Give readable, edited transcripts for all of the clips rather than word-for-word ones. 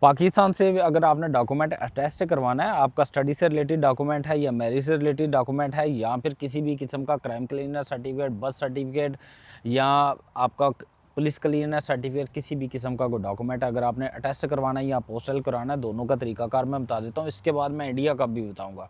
पाकिस्तान से अगर आपने डॉक्यूमेंट अटैच करवाना है, आपका स्टडी से रिलेटेड डॉक्यूमेंट है या मैरिज से रिलेटेड डॉक्यूमेंट है या फिर किसी भी किस्म का crime cleaner certificate, birth certificate या आपका पुलिस क्लीनर सर्टिफिकेट, किसी भी किस्म का कोई डॉक्यूमेंट अगर आपने अटैच करवाना है या पोस्टल कराना है, दोनों का तरीकाकार मैं बता देता हूँ। इसके बाद मैं इंडिया का भी बताऊँगा।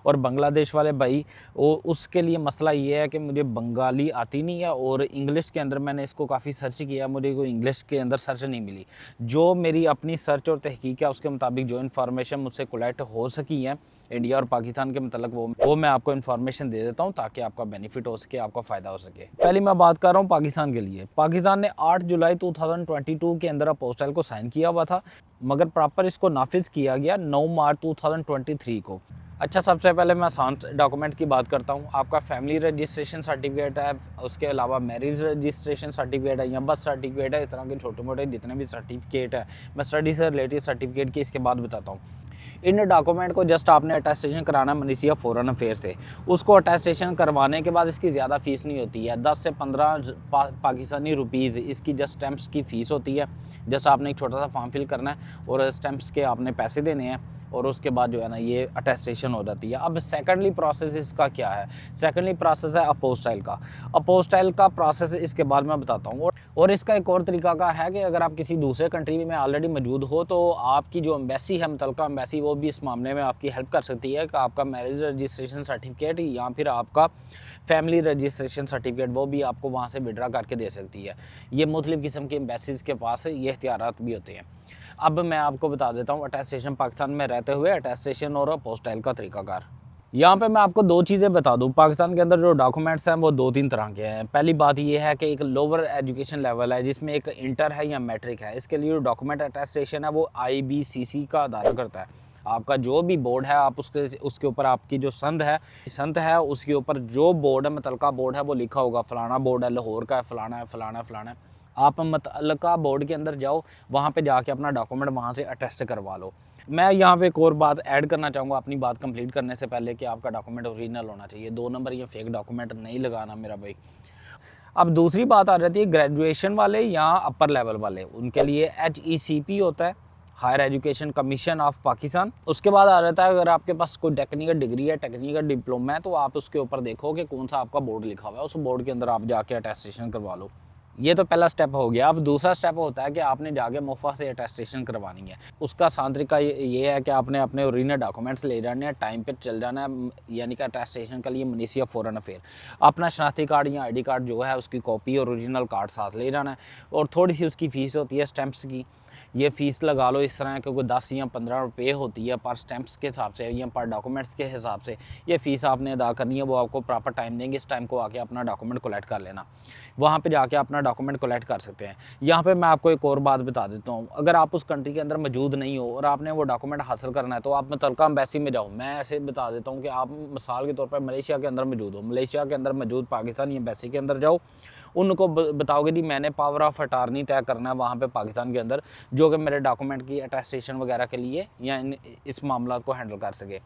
और बांग्लादेश वाले भाई, वो उसके लिए मसला ये है कि मुझे बंगाली आती नहीं है और इंग्लिश के अंदर मैंने इसको काफ़ी सर्च किया, मुझे कोई इंग्लिश के अंदर सर्च नहीं मिली। जो मेरी अपनी सर्च और तहकीक है उसके मुताबिक जो इन्फॉर्मेशन मुझसे कलेक्ट हो सकी है इंडिया और पाकिस्तान के मतलब वो मैं आपको इन्फॉर्मेशन दे देता हूँ ताकि आपका बेनिफिट हो सके, आपका फ़ायदा हो सके। पहले मैं बात कर रहा हूँ पाकिस्तान के लिए। पाकिस्तान ने 8 जुलाई 2022 के अंदर अपोस्टल को साइन किया हुआ था, मगर प्रॉपर इसको नाफिज किया गया 9 मार्च 2023 को। अच्छा, सबसे पहले मैं आसान डॉक्यूमेंट की बात करता हूँ। आपका फैमिली रजिस्ट्रेशन सर्टिफिकेट है, उसके अलावा मैरिज रजिस्ट्रेशन सर्टिफिकेट है या बर्थ सर्टिफिकेट है, इस तरह के छोटे मोटे जितने भी सर्टिफिकेट है, मैं स्टडी से रिलेटेड सर्टिफिकेट की इसके बाद बताता हूँ। इन डॉक्यूमेंट को जस्ट आपने अटेस्टेशन कराना मिनिस्ट्री ऑफ फॉरेन अफेयर से। उसको अटेस्टेशन करवाने के बाद इसकी ज़्यादा फ़ीस नहीं होती है, 10 से 15 पाकिस्तानी रुपीज़ इसकी जस्ट स्टैम्प्स की फ़ीस होती है। जस्ट आपने एक छोटा सा फॉर्म फिल करना है और स्टैम्प्स के आपने पैसे देने हैं और उसके बाद जो है ना ये अटेस्टेशन हो जाती है। अब सेकंडली प्रोसेस इसका क्या है? सेकंडली प्रोसेस है अपोस्टाइल का। अपोस्टाइल का प्रोसेस इसके बाद मैं बताता हूँ। और इसका एक और तरीकाकार है कि अगर आप किसी दूसरे कंट्री में ऑलरेडी मौजूद हो तो आपकी जो एम्बेसी है, मुतलका एम्बेसी, वो भी इस मामले में आपकी हेल्प कर सकती है कि आपका मैरिज रजिस्ट्रेशन सर्टिफिकेट या फिर आपका फैमिली रजिस्ट्रेशन सर्टिफिकेट वो भी आपको वहाँ से विड्रा करके दे सकती है। ये मुख्तलिफ़ किस्म की एम्बेसीज़ के पास ये इख्तियारात भी होते हैं। अब मैं आपको बता देता हूँ अटेस्टेशन पाकिस्तान में रहते हुए अटेस्टेशन और अपोस्टाइल का तरीकाकार। यहाँ पे मैं आपको दो चीज़ें बता दूँ। पाकिस्तान के अंदर जो डॉक्यूमेंट्स हैं वो 2-3 तरह के हैं। पहली बात ये है कि एक लोअर एजुकेशन लेवल है जिसमें एक इंटर है या मैट्रिक है। इसके लिए जो डॉक्यूमेंट अटेस्टेशन है वो IBCC का अदारा करता है। आपका जो भी बोर्ड है आप उसके ऊपर आपकी जो संद है उसके ऊपर जो बोर्ड है, मुतलका बोर्ड है, वो लिखा होगा फ़लाना बोर्ड है, लाहौर का है, फ़लाना है, फ़लाना है, फ़लाना है। आप मुतल्लिका बोर्ड के अंदर जाओ, वहाँ पे जाके अपना डॉक्यूमेंट वहाँ से अटेस्ट करवा लो। मैं यहाँ पे एक और बात ऐड करना चाहूँगा अपनी बात कंप्लीट करने से पहले कि आपका डॉक्यूमेंट ओरिजिनल होना चाहिए। 2 नंबर या फेक डॉक्यूमेंट नहीं लगाना मेरा भाई। अब दूसरी बात आ जाती है ग्रेजुएशन वाले या अपर लेवल वाले, उनके लिए HECP होता है, higher education commission of Pakistan. उसके बाद आ जाता है अगर आपके पास कोई टेक्निकल डिग्री है, टेक्निकल डिप्लोमा है, तो आप उसके ऊपर देखो कि कौन सा आपका बोर्ड लिखा हुआ है, उस बोर्ड के अंदर आप जाके अटेस्टेशन करवा लो। ये तो पहला स्टेप हो गया। अब दूसरा स्टेप होता है कि आपने जाके मोफा से अटेस्टेशन करवानी है। उसका आसान तरीका ये है कि आपने अपने ओरिजिनल डॉक्यूमेंट्स ले जाने हैं, टाइम पे चल जाना है, यानी कि अटेस्टेशन के लिए मिनिस्ट्री ऑफ फॉरेन अफेयर। अपना शनाख्ती कार्ड या ID कार्ड जो है उसकी कॉपी और ओरिजिनल कार्ड साथ ले जाना है। और थोड़ी सी उसकी फ़ीस होती है स्टैंप्स की, ये फ़ीस लगा लो इस तरह, क्योंकि 10 या 15 रुपये होती है पर स्टैंप्स के हिसाब से या पर डॉक्यूमेंट्स के हिसाब से। ये फ़ीस आपने अदा करनी है, वो आपको प्रॉपर टाइम देंगे। इस टाइम को आके अपना डॉक्यूमेंट कलेक्ट कर लेना, वहाँ पे जाके अपना डॉक्यूमेंट कलेक्ट कर सकते हैं। यहाँ पे मैं आपको एक और बात बता देता हूँ। अगर आप उस कंट्री के अंदर मौजूद नहीं हो और आपने वो डॉक्यूमेंट हासिल करना है तो आप मुतल्लिका एम्बेसी में जाओ। मैं ऐसे बता देता हूँ कि आप मिसाल के तौर पर मलेशिया के अंदर मौजूद हो, मलेशिया के अंदर मौजूद पाकिस्तानी एम्बेसी के अंदर जाओ, उनको बताओगे जी मैंने पावर ऑफ अटार्नी तय करना है वहाँ पे पाकिस्तान के अंदर, जो कि मेरे डॉक्यूमेंट की अटेस्टेशन वगैरह के लिए या इस मामला को हैंडल कर सके।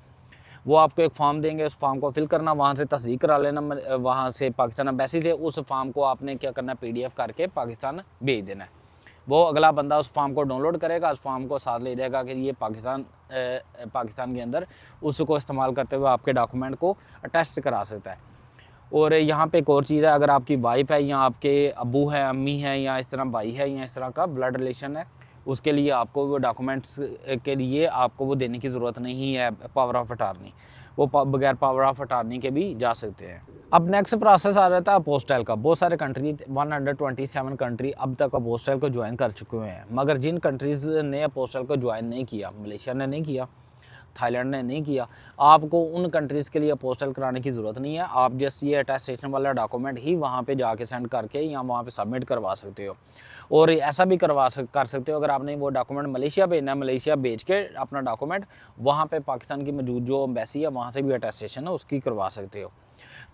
वो आपको एक फॉर्म देंगे, उस फॉर्म को फिल करना, वहाँ से तस्दीक करा लेना, वहाँ से पाकिस्तान एम्बेसी से। उस फॉर्म को आपने क्या करना है, PDF करके पाकिस्तान भेज देना है। वो अगला बंदा उस फॉर्म को डाउनलोड करेगा, उस फॉर्म को साथ ले जाएगा कि ये पाकिस्तान के अंदर उसको इस्तेमाल करते हुए आपके डॉक्यूमेंट को अटेस्ट करा सकता है। और यहाँ पे एक और चीज़ है, अगर आपकी वाइफ है या आपके अब्बू हैं, अम्मी हैं या इस तरह भाई है या इस तरह का ब्लड रिलेशन है, उसके लिए आपको वो डॉक्यूमेंट्स के लिए आपको वो देने की ज़रूरत नहीं है पावर ऑफ अटार्नी। वो बगैर पावर ऑफ अटार्नी के भी जा सकते हैं। अब नेक्स्ट प्रोसेस आ जाता है अपोस्टाइल का। बहुत सारे कंट्री 127 कंट्री अब तक अपोस्टाइल को ज्वाइन कर चुके हैं, मगर जिन कंट्रीज़ ने अपोस्टाइल को ज्वाइन नहीं किया, मलेशिया ने नहीं किया, थाईलैंड ने नहीं किया, आपको उन कंट्रीज़ के लिए अपोस्टल कराने की ज़रूरत नहीं है। आप जस्ट ये अटेस्टेशन वाला डॉक्यूमेंट ही वहाँ पे जाके सेंड करके या वहाँ पे सबमिट करवा सकते हो। और ऐसा भी कर सकते हो, अगर आपने वो डॉक्यूमेंट मलेशिया भेजना है, मलेशिया भेज के अपना डॉक्यूमेंट वहाँ पे पाकिस्तान की मौजूद जो एम्बेसी है वहाँ से भी अटेस्टेशन है उसकी करवा सकते हो।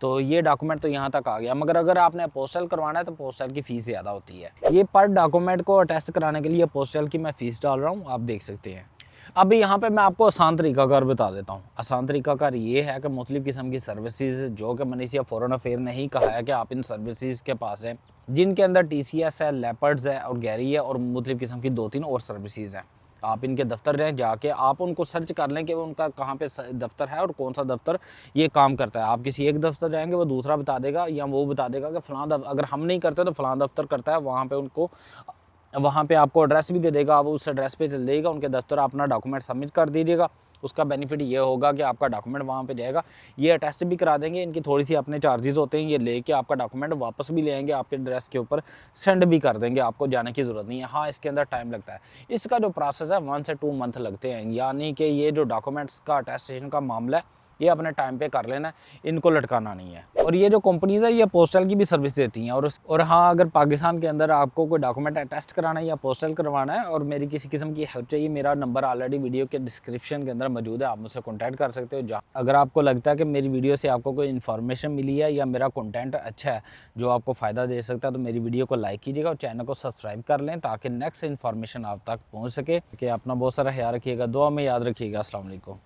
तो ये डॉक्यूमेंट तो यहाँ तक आ गया, मगर अगर आपने अपोस्टल करवाना है तो अपोस्टल की फ़ीस ज़्यादा होती है। ये पर डॉक्यूमेंट को अटेस्ट कराने के लिए अपोस्टल की मैं फ़ीस डाल रहा हूँ, आप देख सकते हैं। अब यहाँ पे मैं आपको आसान तरीकाकार बता देता हूँ। आसान तरीकाकार ये है कि मुख्तलिफ़ किस्म की सर्विसेज जो कि मिनिस्ट्री ऑफ फॉरेन अफेयर ने ही कहा है कि आप इन सर्विसेज के पास हैं, जिनके अंदर TCS है, लेपर्ड्स है और गैरी है और मुख्तलिफ़ किस्म की 2-3 और सर्विसेज हैं। आप इनके दफ्तर जाएँ, जाके आप उनको सर्च कर लें कि वो उनका कहाँ पे दफ्तर है और कौन सा दफ्तर ये काम करता है। आप किसी एक दफ्तर जाएँगे, वो दूसरा बता देगा या वो बता देगा कि फ़लाँ अगर हम नहीं करते तो फ़लाँ दफ्तर करता है, वहाँ पे उनको वहाँ पे आपको एड्रेस भी दे देगा, आप उस एड्रेस पे चल जाइएगा, उनके दफ्तर अपना डॉक्यूमेंट सबमिट कर दीजिएगा। उसका बेनिफिट ये होगा कि आपका डॉक्यूमेंट वहाँ पे जाएगा, ये अटेस्ट भी करा देंगे, इनकी थोड़ी-सी अपने चार्जेज़ होते हैं, ये लेके आपका डॉक्यूमेंट वापस भी ले आएँगे, आपके एड्रेस के ऊपर सेंड भी कर देंगे, आपको जाने की ज़रूरत नहीं है। हाँ, इसके अंदर टाइम लगता है। इसका जो प्रोसेस है 1 से 2 मंथ लगते हैं, यानी कि ये जो डॉक्यूमेंट्स का अटेस्टेशन का मामला है, ये अपने टाइम पे कर लेना है, इनको लटकाना नहीं है। और ये जो कंपनीज़ है, ये पोस्टल की भी सर्विस देती हैं और हाँ, अगर पाकिस्तान के अंदर आपको कोई डॉक्यूमेंट अटेस्ट कराना है या पोस्टल करवाना है और मेरी किसी किस्म की हेल्प चाहिए, मेरा नंबर ऑलरेडी वीडियो के डिस्क्रिप्शन के अंदर मौजूद है, आप मुझसे कॉन्टैक्ट कर सकते हो। जहाँ अगर आपको लगता है कि मेरी वीडियो से आपको कोई इन्फॉर्मेशन मिली है या मेरा कंटेंट अच्छा है, जो आपको फ़ायदा दे सकता है, तो मेरी वीडियो को लाइक कीजिएगा और चैनल को सब्सक्राइब कर लें, ताकि नेक्स्ट इन्फॉर्मेशन आप तक पहुँच सके। कि अपना बहुत सारा ख्याल रखिएगा, दुआ में याद रखिएगा। अस्सलाम वालेकुम।